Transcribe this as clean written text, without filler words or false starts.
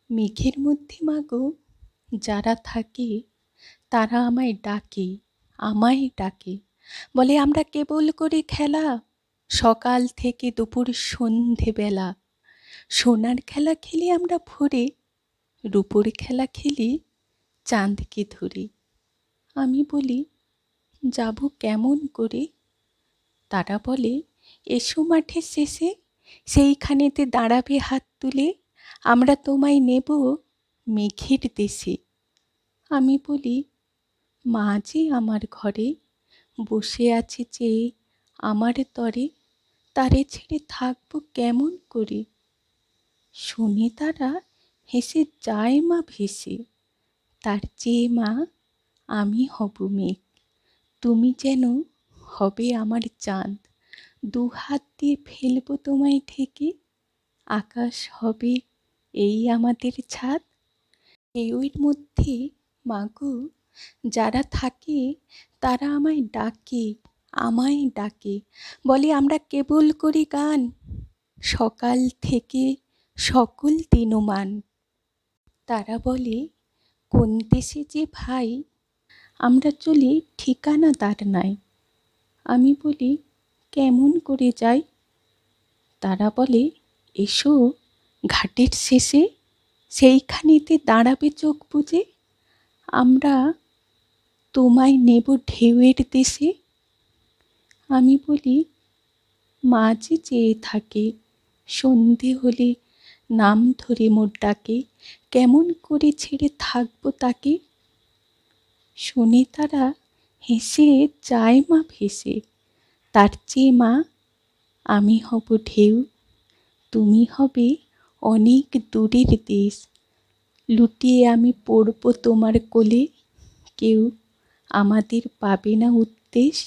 মেঘের মধ্যে মাগো যারা থাকে তারা আমায় ডাকে, বলে আমরা কেবল করি খেলা, সকাল থেকে দুপুর সন্ধেবেলা। সোনার খেলা খেলি আমরা ভোরে, রূপোর খেলা খেলি চাঁদকে ধরে। আমি বলি যাব কেমন করে? তারা বলে এসো মাঠের শেষে, সেইখানেতে দাঁড়াবে হাত তুলে, আমরা তোমায় নেব মেঘের দেশে। আমি বলি মা যে আমার ঘরে বসে আছে চেয়ে আমার তরে, তারে ছেড়ে থাকবো কেমন করে? শুনে তারা হেসে যায় মা ভেসে, তার চেয়ে মা আমি হব মেঘ, তুমি যেন হবে আমার চাঁদ। দুহাত দিয়ে ফেলবো তোমায় ঢেকে, আকাশ হবে এই আমাদের ছাদ। ঢেউয়ের মধ্যে মাগো যারা থাকে তারা আমায় ডাকে, বলে আমরা কেবল করি গান, সকাল থেকে সকল দিনমান। তারা বলে কোন দেশে যে ভাই, আমরা চলি ঠিকানা তার নাই। আমি বলি কেমন করে যাই? তারা বলে এসো ঘাটের শেষে, সেইখানেতে দাঁড়াবে চোখ বুজে, আমরা তোমায় নেব ঢেউয়ের দেশে। আমি বলি মা যে চেয়ে থাকে সন্ধে হলে নাম ধরে মোর ডাকে, কেমন করে ছেড়ে থাকবো তাকে? শুনে তারা হেসে যায় মা ভেসে, তার চেয়ে মা আমি হব ঢেউ, তুমি হবে অনেক দূরের দেশ। লুটিয়ে আমি পড়ব তোমার কোলে, কেউ আমাদের পাবে না উদ্দেশ।